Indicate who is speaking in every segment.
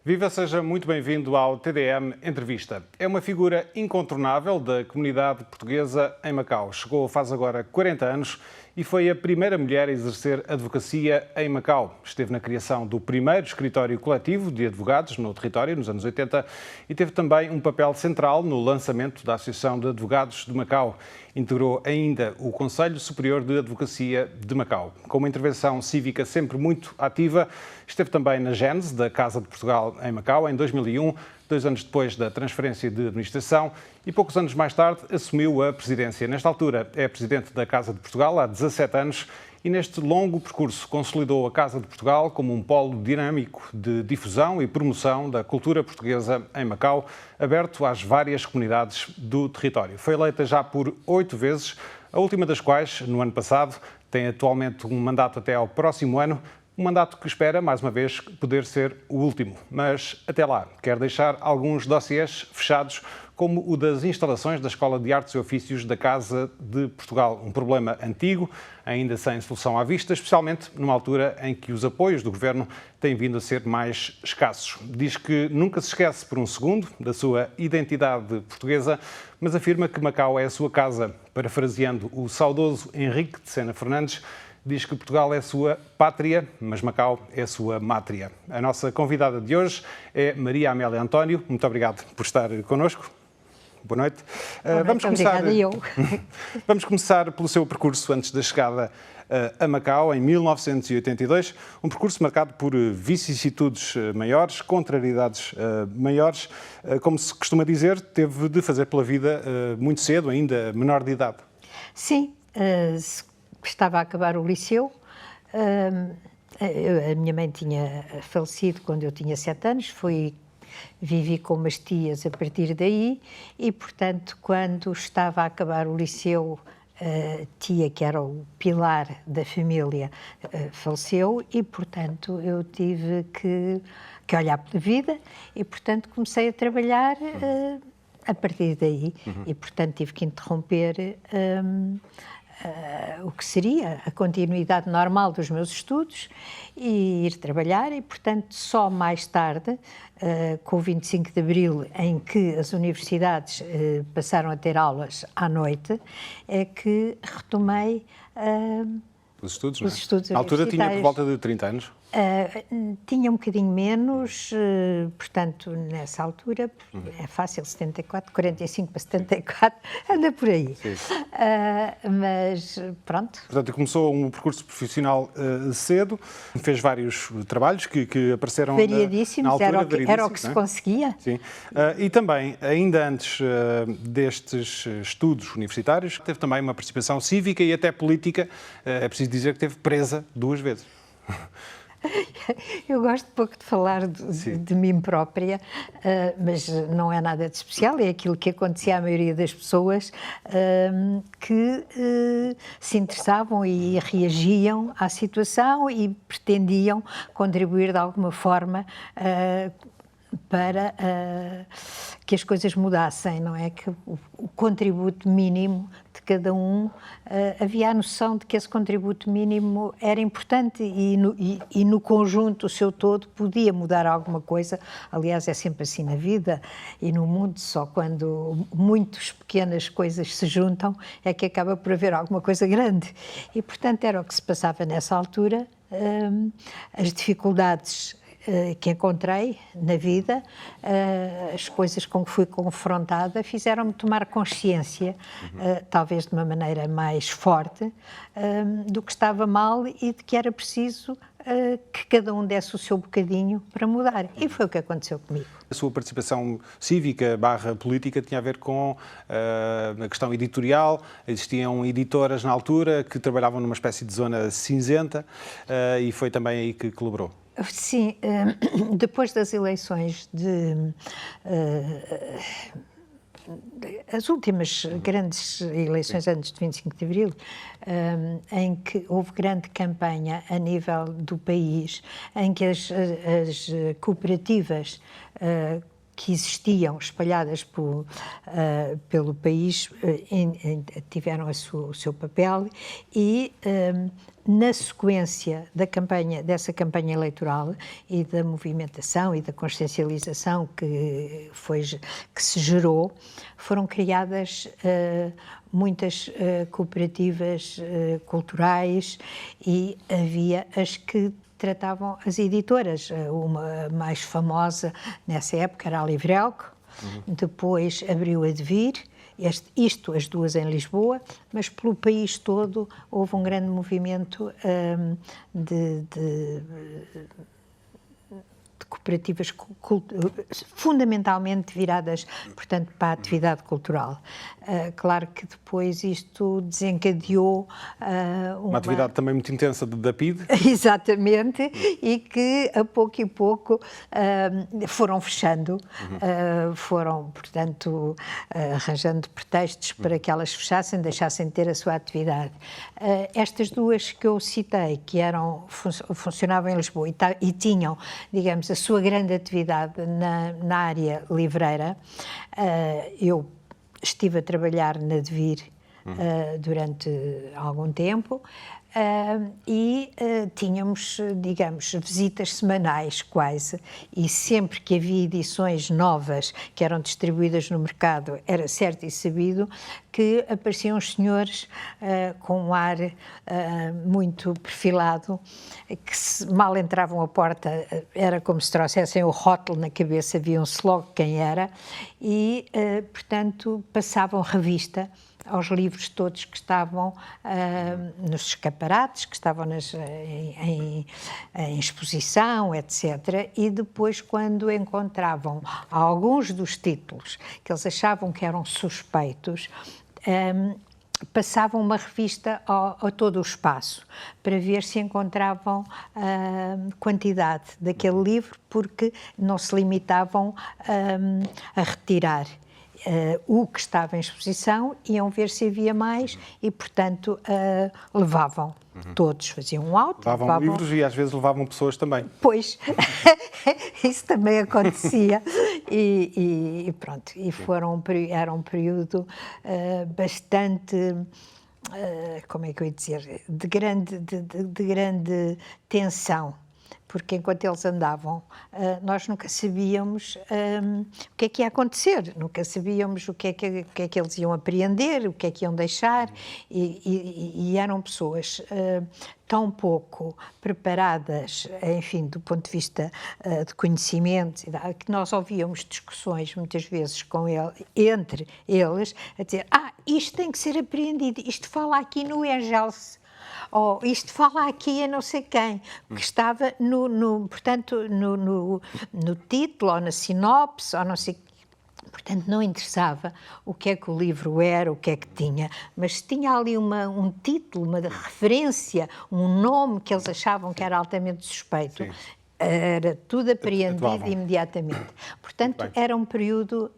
Speaker 1: Viva, seja muito bem-vindo ao TDM Entrevista. É uma figura incontornável da comunidade portuguesa em Macau. Chegou faz agora 40 anos e foi a primeira mulher a exercer advocacia em Macau. Esteve na criação do primeiro escritório coletivo de advogados no território, nos anos 80, e teve também um papel central no lançamento da Associação de Advogados de Macau. Integrou ainda o Conselho Superior de Advocacia de Macau. Com uma intervenção cívica sempre muito ativa, esteve também na gênese da Casa de Portugal em Macau, em 2001, 2 anos depois da transferência de administração, e poucos anos mais tarde assumiu a presidência. Nesta altura é presidente da Casa de Portugal há 17 anos e neste longo percurso consolidou a Casa de Portugal como um polo dinâmico de difusão e promoção da cultura portuguesa em Macau, aberto às várias comunidades do território. Foi eleita já por 8 vezes, a última das quais, no ano passado, tem atualmente um mandato até ao próximo ano, um mandato que espera, mais uma vez, poder ser o último. Mas, até lá, quer deixar alguns dossiês fechados, como o das instalações da Escola de Artes e Ofícios da Casa de Portugal. Um problema antigo, ainda sem solução à vista, especialmente numa altura em que os apoios do Governo têm vindo a ser mais escassos. Diz que nunca se esquece por um segundo da sua identidade portuguesa, mas afirma que Macau é a sua casa. Parafraseando o saudoso Henrique de Sena Fernandes, diz que Portugal é a sua pátria, mas Macau é a sua mátria. A nossa convidada de hoje é Maria Amélia António. Muito obrigado por estar connosco. Boa noite.
Speaker 2: Obrigada eu.
Speaker 1: Vamos começar pelo seu percurso antes da chegada a Macau, em 1982. Um percurso marcado por vicissitudes maiores, contrariedades maiores. Como se costuma dizer, teve de fazer pela vida muito cedo, ainda menor de idade.
Speaker 2: Sim, estava a acabar o liceu. A minha mãe tinha falecido quando eu tinha 7 anos, vivi com umas tias a partir daí e, portanto, quando estava a acabar o liceu, a tia, que era o pilar da família, faleceu e, portanto, eu tive que olhar pela vida e, portanto, comecei a trabalhar a partir daí e, portanto, tive que interromper o que seria a continuidade normal dos meus estudos e ir trabalhar e, portanto, só mais tarde, com o 25 de Abril, em que as universidades passaram a ter aulas à noite, é que retomei
Speaker 1: os estudos,
Speaker 2: os estudos universitários.
Speaker 1: Na altura tinha por volta de 30 anos?
Speaker 2: Tinha um bocadinho menos, portanto, nessa altura, é fácil, 74, 45 para 74, anda por aí. Mas, pronto.
Speaker 1: Portanto, começou um percurso profissional cedo, fez vários trabalhos que apareceram
Speaker 2: variadíssimos,
Speaker 1: na altura.
Speaker 2: Era o que se conseguia.
Speaker 1: Sim. E também, ainda antes destes estudos universitários, teve também uma participação cívica e até política. É preciso dizer que esteve presa 2 vezes.
Speaker 2: Eu gosto pouco de falar de mim própria, mas não é nada de especial, é aquilo que acontecia à maioria das pessoas que se interessavam e reagiam à situação e pretendiam contribuir de alguma forma para que as coisas mudassem, não é? Que o contributo mínimo de cada um, havia a noção de que esse contributo mínimo era importante e no conjunto, o seu todo, podia mudar alguma coisa. Aliás, é sempre assim na vida e no mundo, só quando muitas pequenas coisas se juntam é que acaba por haver alguma coisa grande. E, portanto, era o que se passava nessa altura. As dificuldades que encontrei na vida, as coisas com que fui confrontada, fizeram-me tomar consciência, talvez de uma maneira mais forte, do que estava mal e de que era preciso que cada um desse o seu bocadinho para mudar. E foi o que aconteceu comigo.
Speaker 1: A sua participação cívica / política tinha a ver com a questão editorial. Existiam editoras na altura que trabalhavam numa espécie de zona cinzenta e foi também aí que colaborou.
Speaker 2: Sim, depois das eleições as últimas grandes eleições antes de 25 de Abril, em que houve grande campanha a nível do país, em que as cooperativas que existiam espalhadas pelo país tiveram o seu papel e na sequência dessa campanha eleitoral e da movimentação e da consciencialização que se gerou, foram criadas muitas cooperativas culturais e havia as que tratavam as editoras. Uma mais famosa nessa época era a Livrelco, depois abriu a Devir, as duas em Lisboa, mas pelo país todo houve um grande movimento de cooperativas fundamentalmente viradas, portanto, para a atividade cultural. Claro que depois isto desencadeou
Speaker 1: uma atividade também muito intensa da PIDE.
Speaker 2: Exatamente, e que a pouco e pouco foram fechando, foram, portanto, arranjando pretextos para que elas fechassem, deixassem de ter a sua atividade. Estas duas que eu citei, que funcionavam em Lisboa e tinham, digamos, a sua grande atividade na área livreira, eu estive a trabalhar na Devir durante algum tempo e tínhamos, digamos, visitas semanais quase, e sempre que havia edições novas que eram distribuídas no mercado, era certo e sabido que apareciam os senhores com um ar muito perfilado, que mal entravam à porta era como se trouxessem o rótulo na cabeça, viam-se logo quem era e, portanto, passavam revista aos livros todos que estavam nos escaparates, que estavam em exposição, etc. E depois, quando encontravam alguns dos títulos que eles achavam que eram suspeitos, passavam uma revista a todo o espaço para ver se encontravam quantidade daquele livro, porque não se limitavam a retirar o que estava em exposição, iam ver se havia mais e, portanto, levavam. Todos faziam um auto.
Speaker 1: Levavam livros e às vezes levavam pessoas também.
Speaker 2: Pois, isso também acontecia e pronto, e era um período bastante, como é que eu ia dizer, de grande tensão. Porque enquanto eles andavam, nós nunca sabíamos o que é que ia acontecer, nunca sabíamos o que é que eles iam apreender, o que é que iam deixar, e eram pessoas tão pouco preparadas, enfim, do ponto de vista de conhecimento, que nós ouvíamos discussões muitas vezes entre eles, a dizer, isto tem que ser apreendido, isto fala aqui no Engels, isto fala aqui a não sei quem, que estava portanto, no título, ou na sinopse, ou não sei. Portanto, não interessava o que é que o livro era, o que é que tinha, mas se tinha ali um título, uma referência, um nome que eles achavam que era altamente suspeito, sim, era tudo apreendido imediatamente. Portanto, era um período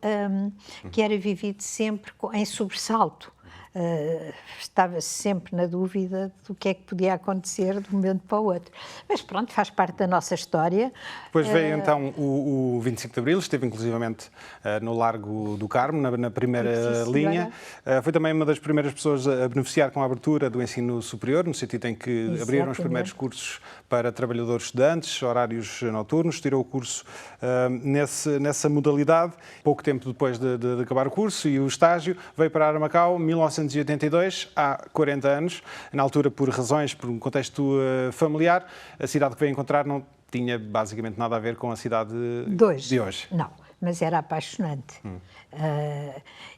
Speaker 2: que era vivido sempre em sobressalto. Estava sempre na dúvida do que é que podia acontecer de um momento para o outro. Mas pronto, faz parte da nossa história.
Speaker 1: Depois veio então o 25 de Abril, esteve inclusivamente no Largo do Carmo, na primeira linha. Foi também uma das primeiras pessoas a beneficiar com a abertura do ensino superior, no sentido em que abriram os primeiros cursos para trabalhadores estudantes, horários noturnos, tirou o curso nessa modalidade. Pouco tempo depois de acabar o curso e o estágio, veio para Armacau, 1982, há 40 anos, na altura por um contexto familiar. A cidade que veio encontrar não tinha basicamente nada a ver com a cidade de hoje.
Speaker 2: Não, mas era apaixonante.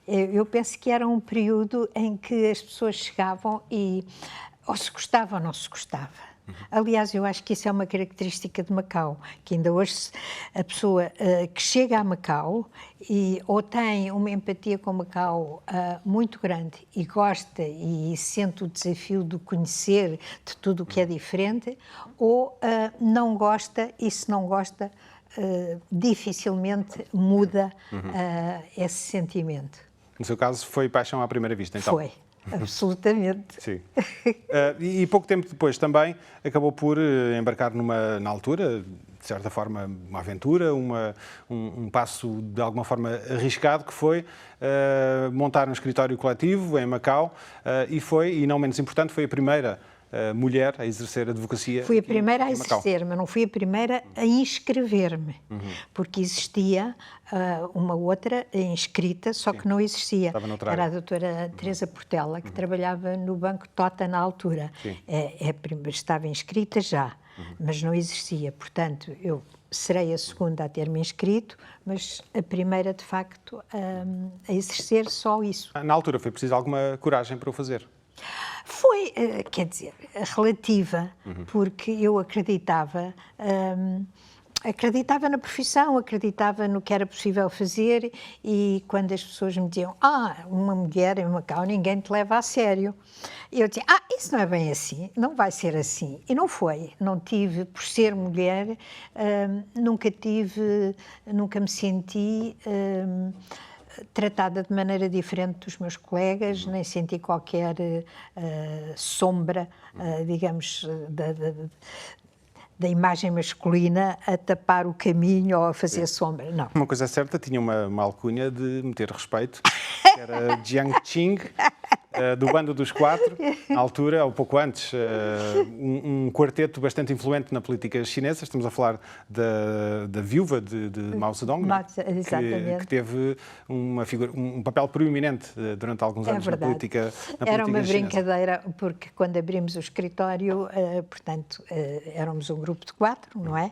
Speaker 2: Eu penso que era um período em que as pessoas chegavam e ou se gostava ou não se gostava. Aliás, eu acho que isso é uma característica de Macau, que ainda hoje a pessoa que chega a Macau ou tem uma empatia com Macau muito grande e gosta e sente o desafio de conhecer de tudo o que é diferente, ou não gosta, e se não gosta, dificilmente muda esse sentimento.
Speaker 1: No seu caso, foi paixão à primeira vista, então?
Speaker 2: Foi. Absolutamente.
Speaker 1: Sim. E pouco tempo depois também acabou por embarcar na altura, de certa forma, uma aventura, um passo de alguma forma arriscado, que foi montar um escritório coletivo em Macau e não menos importante, foi a primeira mulher a exercer a advocacia.
Speaker 2: Fui a primeira a exercer, mas não fui a primeira a inscrever-me, porque existia uma outra inscrita, só que não exercia. Era a doutora Teresa Portela, que trabalhava no Banco Tota na altura. Estava inscrita já, mas não exercia. Portanto, eu serei a segunda a ter-me inscrito, mas a primeira, de facto, a exercer só isso.
Speaker 1: Na altura foi preciso alguma coragem para o fazer?
Speaker 2: Foi, quer dizer, relativa, porque eu acreditava na profissão, acreditava no que era possível fazer, e quando as pessoas me diziam, uma mulher em Macau, ninguém te leva a sério. Eu dizia, isso não é bem assim, não vai ser assim. E não foi, não tive, por ser mulher, nunca me senti tratada de maneira diferente dos meus colegas, nem senti qualquer sombra, digamos, da imagem masculina a tapar o caminho ou a fazer sombra, não.
Speaker 1: Uma coisa certa, tinha uma alcunha de meter respeito, que era Jiang Qing, do Bando dos Quatro, na altura, ou pouco antes, um quarteto bastante influente na política chinesa. Estamos a falar da viúva de Mao Zedong, que teve um papel proeminente durante alguns anos na política chinesa.
Speaker 2: Era uma brincadeira, porque quando abrimos o escritório, portanto, éramos um grupo de 4, não é?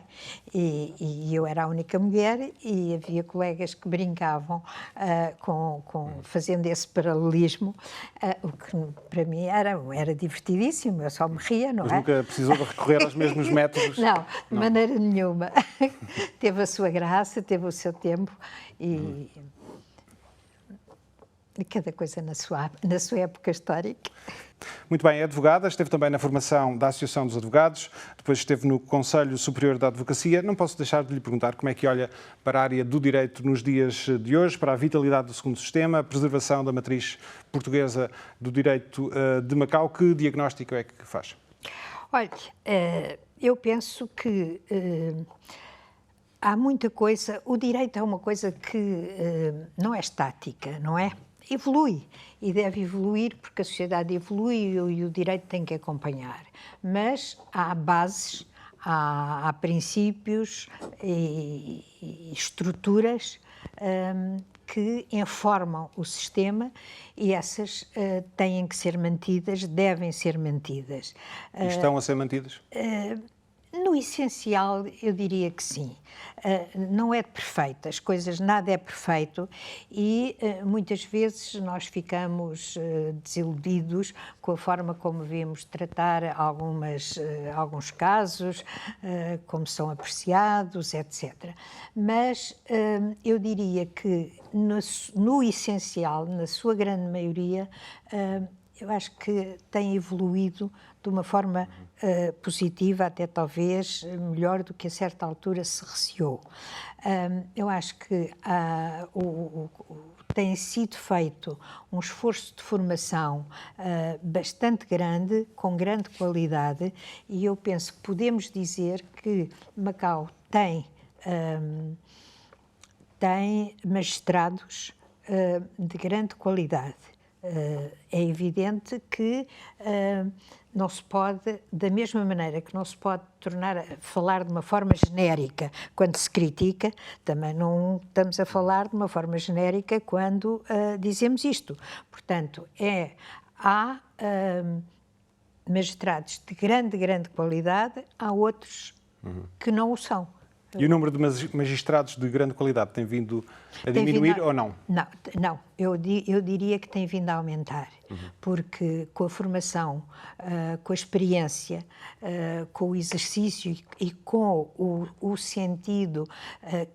Speaker 2: E eu era a única mulher, e havia colegas que brincavam fazendo esse paralelismo, o que para mim era divertidíssimo, eu só me ria, não é?
Speaker 1: Mas nunca precisou de recorrer aos mesmos métodos?
Speaker 2: Não, de maneira nenhuma. Teve a sua graça, teve o seu tempo e cada coisa na sua época histórica.
Speaker 1: Muito bem, é advogada, esteve também na formação da Associação dos Advogados, depois esteve no Conselho Superior da Advocacia. Não posso deixar de lhe perguntar como é que olha para a área do direito nos dias de hoje, para a vitalidade do segundo sistema, a preservação da matriz portuguesa do direito de Macau. Que diagnóstico é que faz?
Speaker 2: Olha, eu penso que há muita coisa. O direito é uma coisa que não é estática, não é? Evolui, e deve evoluir porque a sociedade evolui e o direito tem que acompanhar. Mas há bases, há princípios e estruturas que informam o sistema, e essas têm que ser mantidas, devem ser mantidas.
Speaker 1: E estão a ser mantidas?
Speaker 2: No essencial, eu diria que sim. Não é perfeito, as coisas, nada é perfeito, e muitas vezes nós ficamos desiludidos com a forma como vemos tratar alguns casos, como são apreciados, etc. Mas eu diria que no essencial, na sua grande maioria, eu acho que tem evoluído de uma forma positiva, até talvez melhor do que a certa altura se receou. Eu acho que tem sido feito um esforço de formação bastante grande, com grande qualidade, e eu penso que podemos dizer que Macau tem magistrados de grande qualidade. É evidente que não se pode, da mesma maneira que não se pode falar de uma forma genérica quando se critica, também não estamos a falar de uma forma genérica quando dizemos isto. Portanto, há magistrados de grande qualidade, há outros que não o são.
Speaker 1: E o número de magistrados de grande qualidade tem vindo a diminuir ou não?
Speaker 2: Não. Eu diria que tem vindo a aumentar, porque com a formação, com a experiência, com o exercício e com o sentido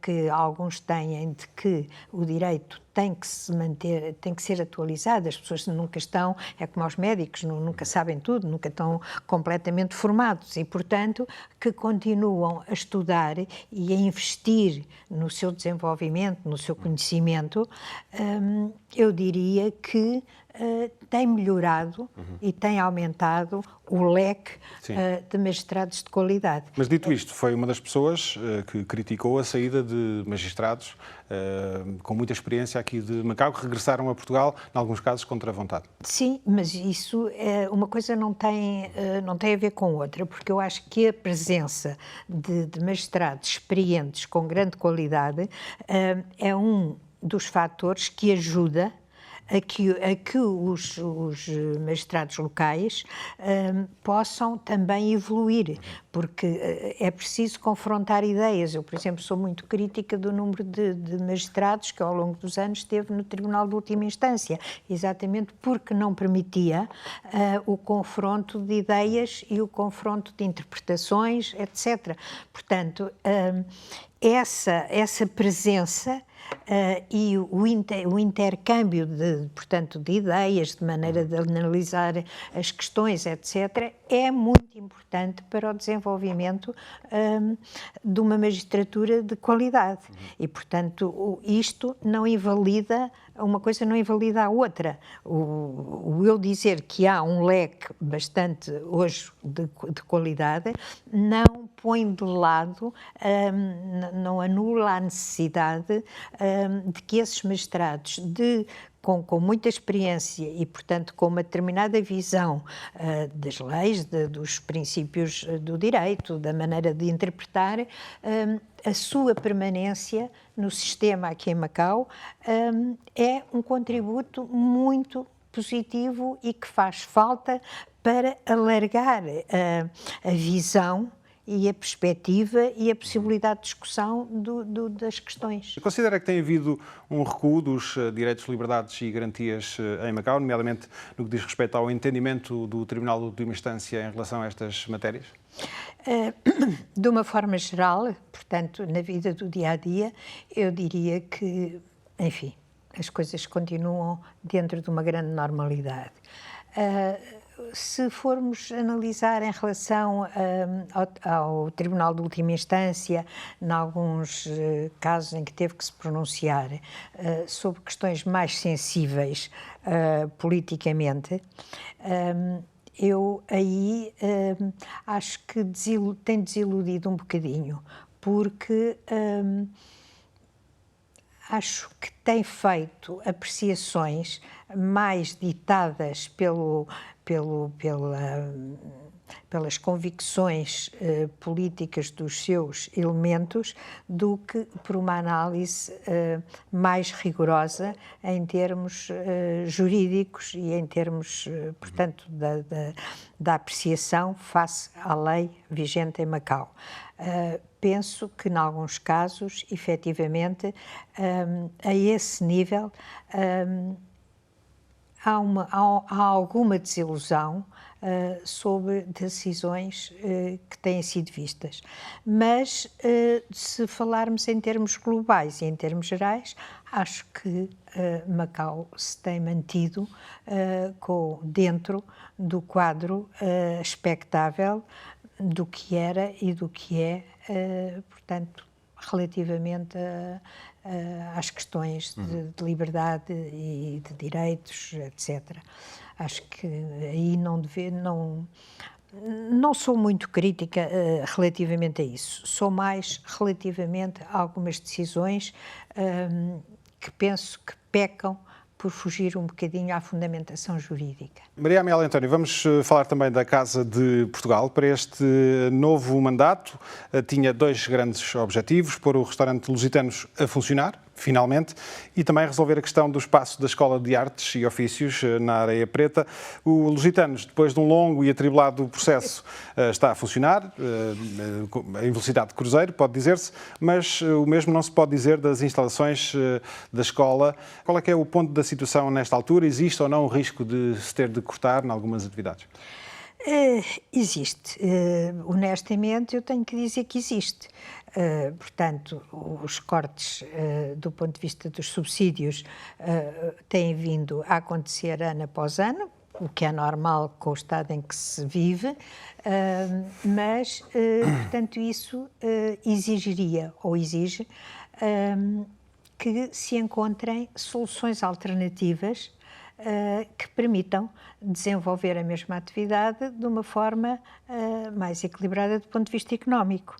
Speaker 2: que alguns têm de que o direito tem que se manter, tem que ser atualizado. As pessoas nunca estão, é como aos médicos, nunca sabem tudo, nunca estão completamente formados, e, portanto, que continuam a estudar e a investir no seu desenvolvimento, no seu conhecimento. eu diria que tem melhorado e tem aumentado o leque de magistrados de qualidade.
Speaker 1: Mas dito isto, foi uma das pessoas que criticou a saída de magistrados com muita experiência aqui de Macau, que regressaram a Portugal, em alguns casos contra a vontade.
Speaker 2: Sim, mas isso uma coisa não tem a ver com outra, porque eu acho que a presença de magistrados experientes com grande qualidade é um dos fatores que ajuda a que os magistrados locais possam também evoluir, porque é preciso confrontar ideias. Eu, por exemplo, sou muito crítica do número de magistrados que ao longo dos anos teve no Tribunal de Última Instância, exatamente porque não permitia o confronto de ideias e o confronto de interpretações, etc. Portanto, essa presença e o intercâmbio portanto, de ideias, de maneira de analisar as questões, etc., é muito importante para o desenvolvimento de uma magistratura de qualidade. E, portanto, isto não invalida, uma coisa não invalida a outra. O eu dizer que há um leque bastante, hoje, de qualidade, não põe de lado, não anula a necessidade de que esses magistrados com muita experiência e, portanto, com uma determinada visão das leis, dos princípios do direito, da maneira de interpretar, a sua permanência no sistema aqui em Macau é um contributo muito positivo e que faz falta para alargar a visão e a perspectiva e a possibilidade de discussão das questões.
Speaker 1: Considera que tem havido um recuo dos direitos, liberdades e garantias em Macau, nomeadamente no que diz respeito ao entendimento do Tribunal de Última Instância em relação a estas matérias?
Speaker 2: De uma forma geral, portanto, na vida do dia-a-dia, eu diria que, enfim, as coisas continuam dentro de uma grande normalidade. Se formos analisar em relação ao Tribunal de Última Instância, em alguns casos em que teve que se pronunciar sobre questões mais sensíveis politicamente, eu aí acho que tem desiludido um bocadinho, porque acho que tem feito apreciações mais ditadas pelas convicções políticas dos seus elementos do que por uma análise mais rigorosa em termos jurídicos e em termos, portanto, da apreciação face à lei vigente em Macau. Penso que, em alguns casos, efetivamente, a esse nível, há alguma desilusão sobre decisões que têm sido vistas. Mas, se falarmos em termos globais e em termos gerais, acho que Macau se tem mantido dentro do quadro expectável do que era e do que é, portanto, relativamente às questões de liberdade e de direitos, etc. Acho que aí não sou muito crítica relativamente a isso. Sou mais relativamente a algumas decisões que penso que pecam por fugir um bocadinho à fundamentação jurídica.
Speaker 1: Maria Amélia António, vamos falar também da Casa de Portugal. Para este novo mandato, tinha dois grandes objetivos: pôr o restaurante Lusitanos a funcionar, finalmente, e também resolver a questão do espaço da Escola de Artes e Ofícios na Areia Preta. O Lusitanos, depois de um longo e atribulado processo, está a funcionar, em velocidade de cruzeiro, pode dizer-se, mas o mesmo não se pode dizer das instalações da escola. Qual é que é o ponto da situação nesta altura? Existe ou não o risco de se ter de cortar em algumas atividades?
Speaker 2: Existe. Honestamente, eu tenho que dizer que existe. Portanto, os cortes do ponto de vista dos subsídios têm vindo a acontecer ano após ano, o que é normal com o estado em que se vive, mas, portanto, isso exigiria ou exige que se encontrem soluções alternativas que permitam desenvolver a mesma atividade de uma forma mais equilibrada do ponto de vista económico.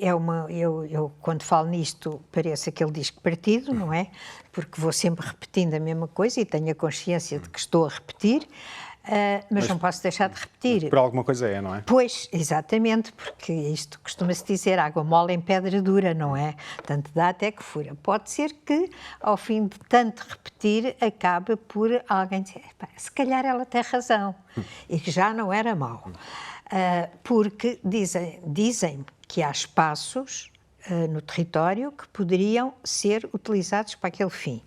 Speaker 2: Eu, quando falo nisto, pareço aquele disco partido, não é? Porque vou sempre repetindo a mesma coisa e tenho a consciência de que estou a repetir, mas não posso deixar de repetir.
Speaker 1: Por alguma coisa não é?
Speaker 2: Pois, exatamente, porque isto costuma-se dizer, água mole em pedra dura, não é? Tanto dá até que fura. Pode ser que, ao fim de tanto repetir, acabe por alguém dizer, se calhar ela tem razão, e que já não era mau. Porque dizem que há espaços no território que poderiam ser utilizados para aquele fim.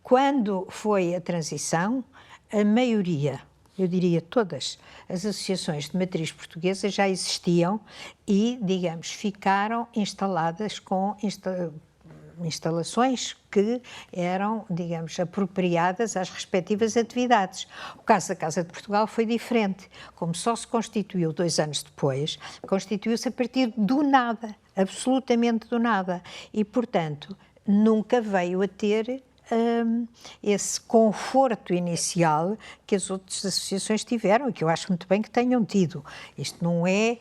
Speaker 2: Quando foi a transição, a maioria, eu diria todas, as associações de matriz portuguesa já existiam e, digamos, ficaram instaladas com instalações que eram, digamos, apropriadas às respectivas atividades. O caso da Casa de Portugal foi diferente. Como só se constituiu 2 anos depois, constituiu-se a partir do nada, absolutamente do nada. E, portanto, nunca veio a ter esse conforto inicial que as outras associações tiveram e que eu acho muito bem que tenham tido. Isto não é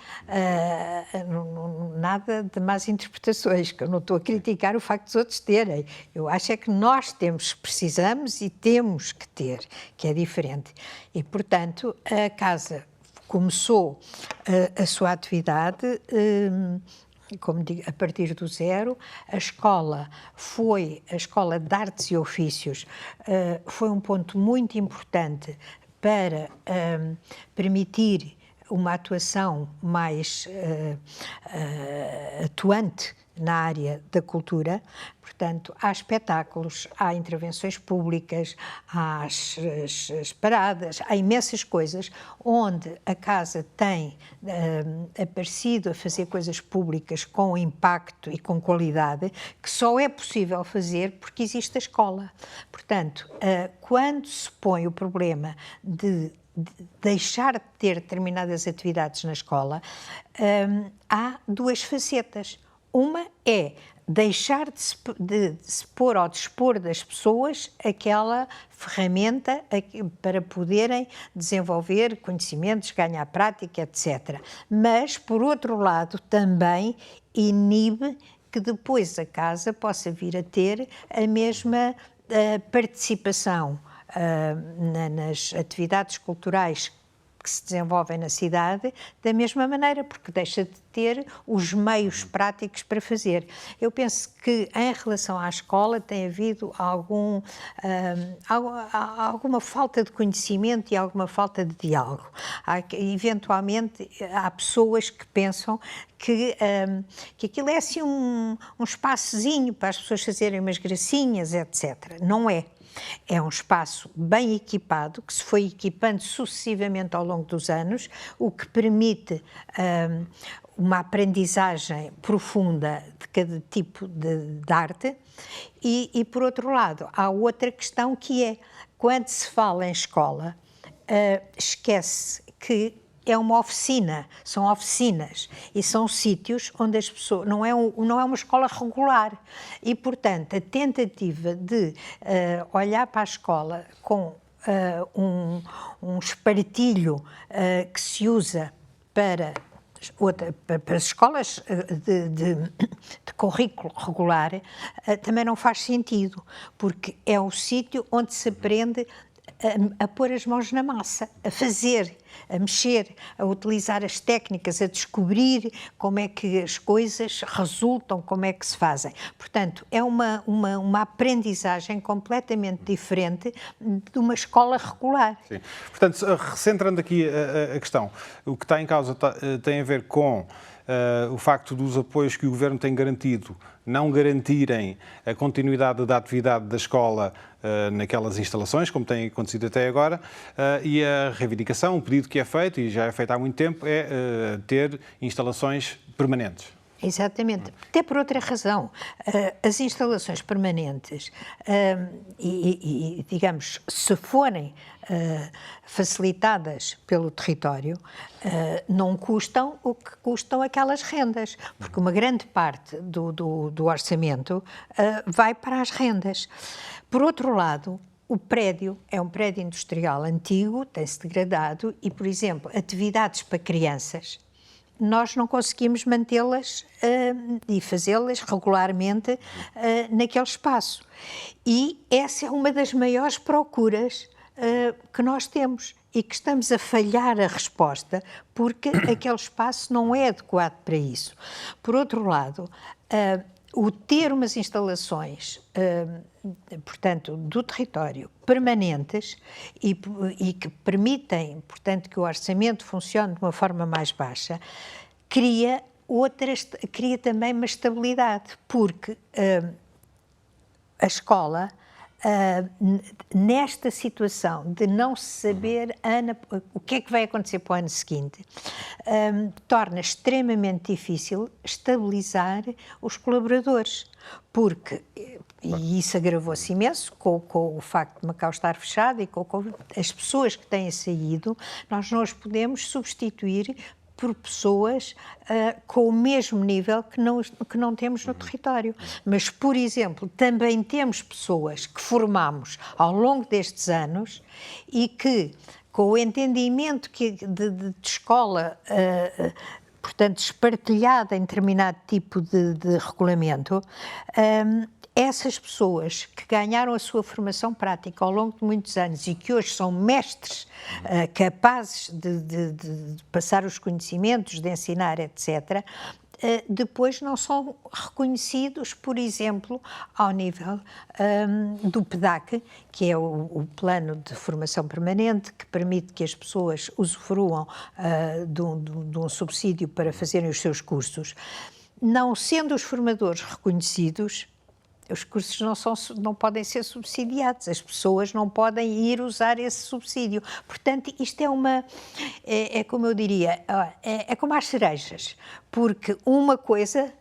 Speaker 2: nada de más interpretações, que eu não estou a criticar o facto dos outros terem. Eu acho é que nós precisamos e temos que ter, que é diferente. E, portanto, a Casa começou a sua atividade como digo, a partir do zero. A escola de Artes e Ofícios, foi um ponto muito importante para permitir uma atuação mais atuante na área da cultura. Portanto, há espetáculos, há intervenções públicas, há as paradas, há imensas coisas onde a Casa tem aparecido a fazer coisas públicas com impacto e com qualidade, que só é possível fazer porque existe a escola. Portanto, quando se põe o problema de deixar de ter determinadas atividades na escola, há 2 facetas. Uma é deixar de se pôr ao dispor das pessoas aquela ferramenta para poderem desenvolver conhecimentos, ganhar prática, etc. Mas, por outro lado, também inibe que depois a Casa possa vir a ter a mesma participação nas atividades culturais que se desenvolvem na cidade da mesma maneira, porque deixa de ter os meios práticos para fazer. Eu penso que, em relação à escola, tem havido alguma falta de conhecimento e alguma falta de diálogo. Eventualmente, há pessoas que pensam que aquilo é assim um espaçozinho para as pessoas fazerem umas gracinhas, etc. Não é. É um espaço bem equipado, que se foi equipando sucessivamente ao longo dos anos, o que permite uma aprendizagem profunda de cada tipo de arte. E, por outro lado, há outra questão que é, quando se fala em escola, esquece que é uma oficina, são oficinas e são sítios onde as pessoas, não é uma escola regular e, portanto, a tentativa de olhar para a escola com um espartilho que se usa para as escolas de currículo regular também não faz sentido, porque é o sítio onde se aprende a pôr as mãos na massa, a fazer, a mexer, a utilizar as técnicas, a descobrir como é que as coisas resultam, como é que se fazem. Portanto, é uma aprendizagem completamente diferente de uma escola regular.
Speaker 1: Sim. Portanto, recentrando aqui a questão, o que está em causa tem a ver com o facto dos apoios que o Governo tem garantido não garantirem a continuidade da atividade da escola naquelas instalações, como tem acontecido até agora, e a reivindicação, o pedido que é feito, e já é feito há muito tempo, é ter instalações permanentes.
Speaker 2: Exatamente. Até por outra razão. As instalações permanentes, digamos, se forem facilitadas pelo território, não custam o que custam aquelas rendas, porque uma grande parte do orçamento vai para as rendas. Por outro lado, o prédio é um prédio industrial antigo, tem-se degradado e, por exemplo, atividades para crianças, nós não conseguimos mantê-las e fazê-las regularmente naquele espaço. E essa é uma das maiores procuras que nós temos e que estamos a falhar a resposta porque aquele espaço não é adequado para isso. Por outro lado, o ter umas instalações, portanto, do território permanentes e que permitem, portanto, que o orçamento funcione de uma forma mais baixa, cria também uma estabilidade, porque a escola, nesta situação de não saber, Ana, o que é que vai acontecer para o ano seguinte, torna extremamente difícil estabilizar os colaboradores, porque, e isso agravou-se imenso com o facto de Macau estar fechado e com as pessoas que têm saído, nós não as podemos substituir por pessoas com o mesmo nível que não temos no território. Mas, por exemplo, também temos pessoas que formamos ao longo destes anos e que, com o entendimento de escola, portanto, espartilhada em determinado tipo de regulamento, essas pessoas que ganharam a sua formação prática ao longo de muitos anos e que hoje são mestres capazes de passar os conhecimentos, de ensinar, etc., depois não são reconhecidos, por exemplo, ao nível do PDAC, que é o Plano de Formação Permanente, que permite que as pessoas usufruam de um subsídio para fazerem os seus cursos. Não sendo os formadores reconhecidos, os cursos não podem ser subsidiados, as pessoas não podem ir usar esse subsídio. Portanto, isto é como eu diria, é como as cerejas, porque uma coisa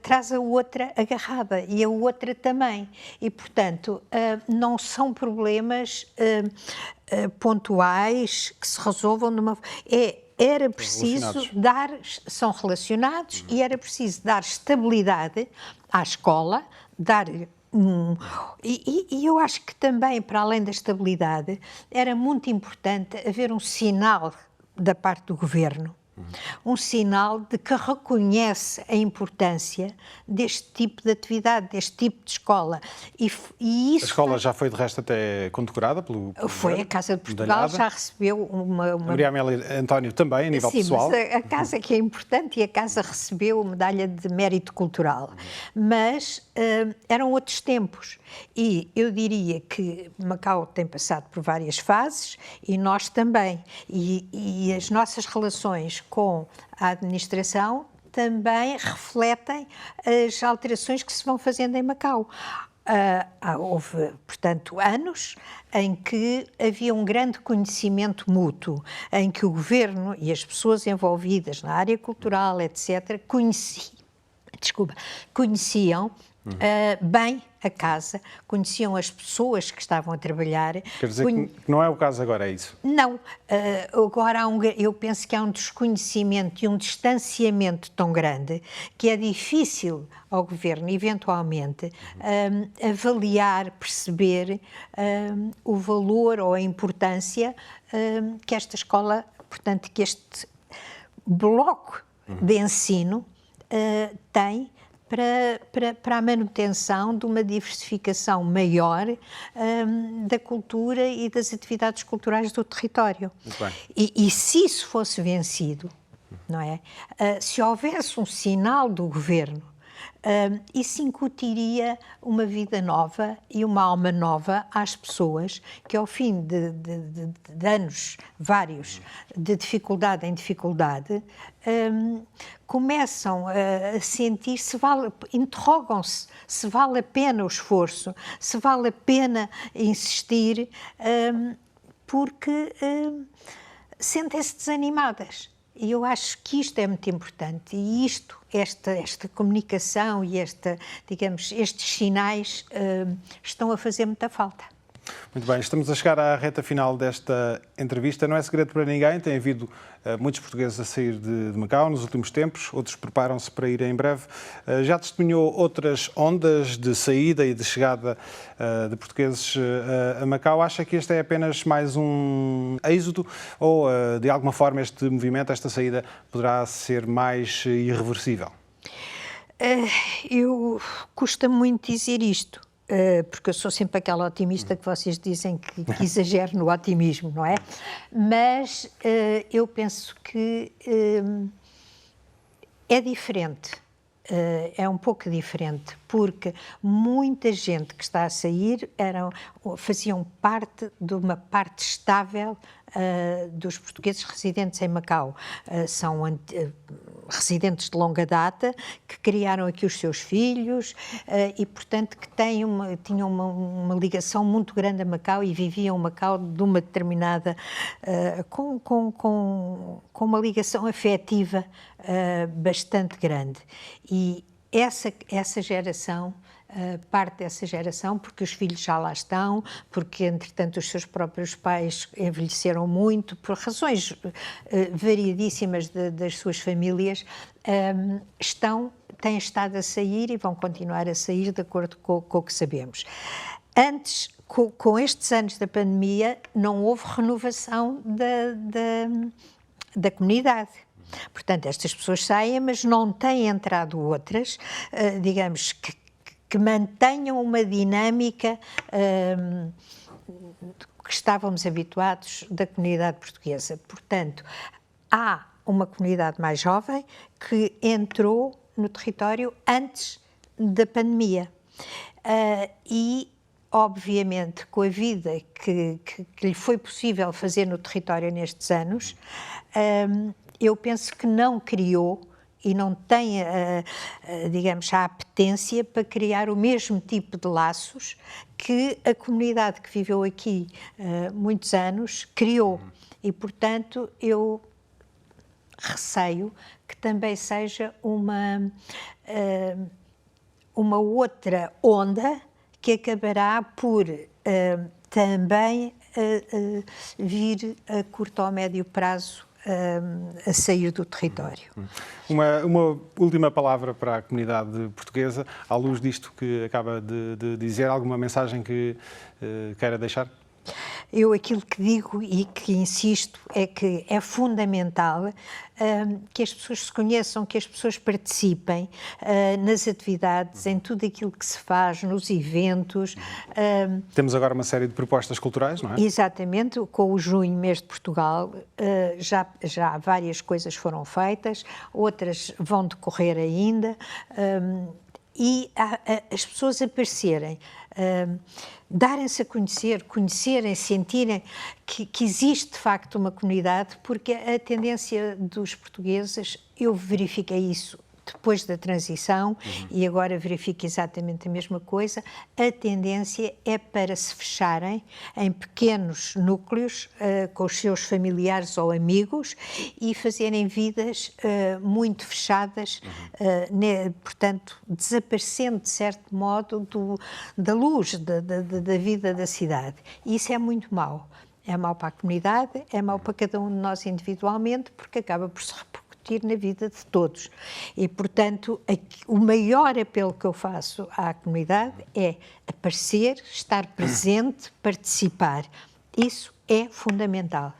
Speaker 2: traz a outra agarrada e a outra também. E, portanto, não são problemas pontuais que se resolvam numa... Era preciso são relacionados e era preciso dar estabilidade à escola, e eu acho que também, para além da estabilidade, era muito importante haver um sinal da parte do governo, um sinal de que reconhece a importância deste tipo de atividade, deste tipo de escola. E isso
Speaker 1: a escola já foi, de resto, até condecorada pelo
Speaker 2: Foi, a Casa de Portugal já recebeu uma...
Speaker 1: Maria Amélia António também, a nível pessoal.
Speaker 2: Sim, mas a Casa que é importante e a Casa recebeu a medalha de mérito cultural. Mas eram outros tempos e eu diria que Macau tem passado por várias fases e nós também. E as nossas relações com a administração também refletem as alterações que se vão fazendo em Macau. Houve, portanto, anos em que havia um grande conhecimento mútuo, em que o governo e as pessoas envolvidas na área cultural, etc., conheciam bem a casa, conheciam as pessoas que estavam a trabalhar.
Speaker 1: Quer dizer que não é o caso agora, é isso?
Speaker 2: Não. Agora eu penso que há um desconhecimento e um distanciamento tão grande que é difícil ao governo, eventualmente, avaliar, perceber o valor ou a importância que esta escola, portanto, que este bloco de ensino tem para a manutenção de uma diversificação maior da cultura e das atividades culturais do território.
Speaker 1: Muito bem.
Speaker 2: E se isso fosse vencido, não é? Se houvesse um sinal do governo, isso incutiria uma vida nova e uma alma nova às pessoas que, ao fim de anos vários de dificuldade em dificuldade, começam a sentir, interrogam-se se vale a pena o esforço, se vale a pena insistir, porque sentem-se desanimadas. E eu acho que isto é muito importante e esta comunicação e digamos, estes sinais estão a fazer muita falta.
Speaker 1: Muito bem, estamos a chegar à reta final desta entrevista. Não é segredo para ninguém, tem havido muitos portugueses a sair de Macau nos últimos tempos, outros preparam-se para ir em breve. Já testemunhou outras ondas de saída e de chegada de portugueses a Macau? Acha que este é apenas mais um êxodo ou, de alguma forma, este movimento, esta saída, poderá ser mais irreversível?
Speaker 2: Custa muito dizer isto. Porque eu sou sempre aquela otimista que vocês dizem que exagero no otimismo, não é? Mas eu penso que é diferente, é um pouco diferente, porque muita gente que está a sair faziam parte de uma parte estável dos portugueses residentes em Macau. São residentes de longa data, que criaram aqui os seus filhos e, portanto, que tinham uma ligação muito grande a Macau e viviam Macau de uma determinada... com uma ligação afetiva bastante grande. E essa geração... parte dessa geração, porque os filhos já lá estão, porque, entretanto, os seus próprios pais envelheceram muito, por razões variadíssimas das suas famílias, têm estado a sair e vão continuar a sair de acordo com o que sabemos. Antes, com estes anos da pandemia, não houve renovação da comunidade. Portanto, estas pessoas saem, mas não têm entrado outras, digamos, que mantenham uma dinâmica que estávamos habituados da comunidade portuguesa. Portanto, há uma comunidade mais jovem que entrou no território antes da pandemia. E, obviamente, com a vida que lhe foi possível fazer no território nestes anos, eu penso que não criou e não tem, digamos, a apetência para criar o mesmo tipo de laços que a comunidade que viveu aqui muitos anos criou. E, portanto, eu receio que também seja uma outra onda que acabará por também vir a curto ou médio prazo a sair do território.
Speaker 1: Uma última palavra para a comunidade portuguesa, à luz disto que acaba de dizer, alguma mensagem que queira deixar?
Speaker 2: Eu aquilo que digo e que insisto é que é fundamental que as pessoas se conheçam, que as pessoas participem nas atividades, em tudo aquilo que se faz, nos eventos.
Speaker 1: Temos agora uma série de propostas culturais, não é?
Speaker 2: Exatamente, com o Junho, mês de Portugal, já várias coisas foram feitas, outras vão decorrer ainda. E as pessoas aparecerem, darem-se a conhecerem, sentirem que existe de facto uma comunidade, porque a tendência dos portugueses, eu verifiquei isso depois da transição e agora verifico exatamente a mesma coisa, a tendência é para se fecharem em pequenos núcleos com os seus familiares ou amigos e fazerem vidas muito fechadas, portanto, desaparecendo de certo modo da luz da vida da cidade. E isso é muito mau. É mau para a comunidade, é mau para cada um de nós individualmente, porque acaba por se repercutir na vida de todos. E, portanto, o maior apelo que eu faço à comunidade é aparecer, estar presente, participar. Isso é fundamental.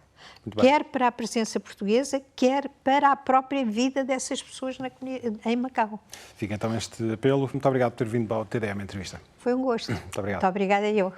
Speaker 2: Quer para a presença portuguesa, quer para a própria vida dessas pessoas em Macau.
Speaker 1: Fica então este apelo. Muito obrigado por ter vindo ao TDM Entrevista.
Speaker 2: Foi um gosto.
Speaker 1: Muito obrigado.
Speaker 2: Muito obrigada eu.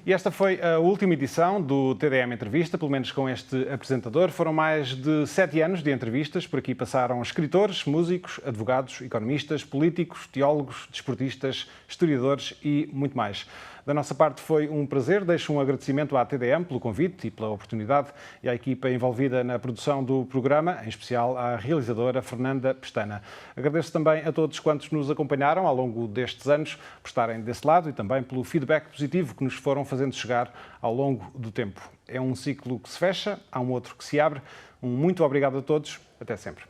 Speaker 1: E esta foi a última edição do TDM Entrevista, pelo menos com este apresentador. Foram mais de 7 anos de entrevistas. Por aqui passaram escritores, músicos, advogados, economistas, políticos, teólogos, desportistas, historiadores e muito mais. Da nossa parte foi um prazer. Deixo um agradecimento à TDM pelo convite e pela oportunidade e à equipa envolvida na produção do programa, em especial à realizadora Fernanda Pestana. Agradeço também a todos quantos nos acompanharam ao longo destes anos por estarem desse lado. lado e também pelo feedback positivo que nos foram fazendo chegar ao longo do tempo. É um ciclo que se fecha, há um outro que se abre. Um muito obrigado a todos. Até sempre.